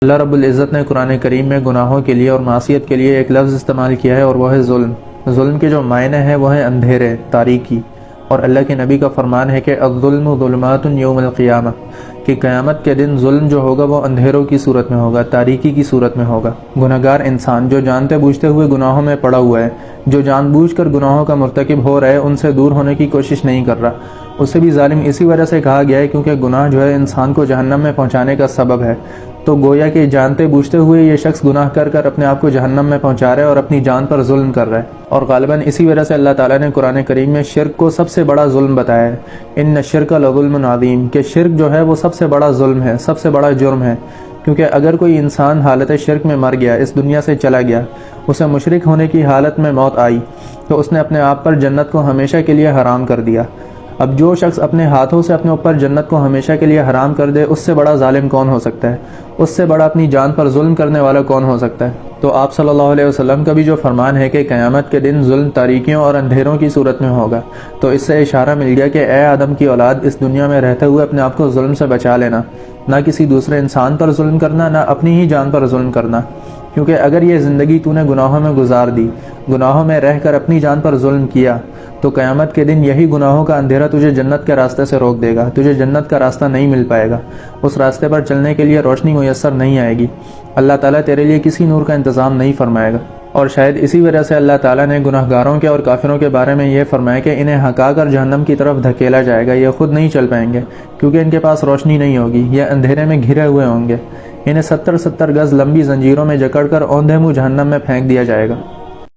اللہ رب العزت نے قرآن کریم میں گناہوں کے لیے اور معصیت کے لیے ایک لفظ استعمال کیا ہے، اور وہ ہے ظلم۔ ظلم کے جو معنی ہیں وہ ہیں اندھیرے، تاریکی، اور اللہ کے نبی کا فرمان ہے کہ الظلم ظلمات یوم القیامہ، کہ قیامت کے دن ظلم جو ہوگا وہ اندھیروں کی صورت میں ہوگا، تاریکی کی صورت میں ہوگا۔ گناہگار انسان جو جانتے بوجھتے ہوئے گناہوں میں پڑا ہوا ہے، جو جان بوجھ کر گناہوں کا مرتکب ہو رہا ہے، ان سے دور ہونے کی کوشش نہیں کر رہا، اسے بھی ظالم اسی وجہ سے کہا گیا ہے کیونکہ گناہ جو ہے انسان کو جہنم میں پہنچانے کا سبب ہے۔ تو گویا کہ جانتے بوجھتے ہوئے یہ شخص گناہ کر کر اپنے آپ کو جہنم میں پہنچا رہا ہے اور اپنی جان پر ظلم کر رہا ہے، اور غالباً اسی وجہ سے اللہ تعالیٰ نے قرآن کریم میں شرک کو سب سے بڑا ظلم بتایا ہے۔ ان الشرک لظلم عظیم، کہ شرک جو ہے وہ سب سے بڑا ظلم ہے، سب سے بڑا جرم ہے، کیونکہ اگر کوئی انسان حالت شرک میں مر گیا، اس دنیا سے چلا گیا، اسے مشرک ہونے کی حالت میں موت آئی، تو اس نے اپنے آپ پر جنت کو ہمیشہ کے لیے حرام کر دیا۔ اب جو شخص اپنے ہاتھوں سے اپنے اوپر جنت کو ہمیشہ کے لیے حرام کر دے، اس سے بڑا ظالم کون ہو سکتا ہے؟ اس سے بڑا اپنی جان پر ظلم کرنے والا کون ہو سکتا ہے؟ تو آپ صلی اللہ علیہ وسلم کا بھی جو فرمان ہے کہ قیامت کے دن ظلم تاریکیوں اور اندھیروں کی صورت میں ہوگا، تو اس سے اشارہ مل گیا کہ اے آدم کی اولاد، اس دنیا میں رہتے ہوئے اپنے آپ کو ظلم سے بچا لینا، نہ کسی دوسرے انسان پر ظلم کرنا، نہ اپنی ہی جان پر ظلم کرنا، کیونکہ اگر یہ زندگی تو نے گناہوں میں گزار دی، گناہوں میں رہ کر اپنی جان پر ظلم کیا، تو قیامت کے دن یہی گناہوں کا اندھیرا تجھے جنت کے راستے سے روک دے گا، تجھے جنت کا راستہ نہیں مل پائے گا، اس راستے پر چلنے کے لیے روشنی میسر نہیں آئے گی، اللہ تعالیٰ تیرے لیے کسی نور کا انتظام نہیں فرمائے گا۔ اور شاید اسی وجہ سے اللہ تعالیٰ نے گناہگاروں کے اور کافروں کے بارے میں یہ فرمایا کہ انہیں ہکا کر جہنم کی طرف دھکیلا جائے گا، یہ خود نہیں چل پائیں گے کیونکہ ان کے پاس روشنی نہیں ہوگی، یہ اندھیرے میں گھرے ہوئے ہوں گے، انہیں 70 گز لمبی زنجیروں میں جکڑ کر اوندھے منہ جہنم میں پھینک دیا جائے گا۔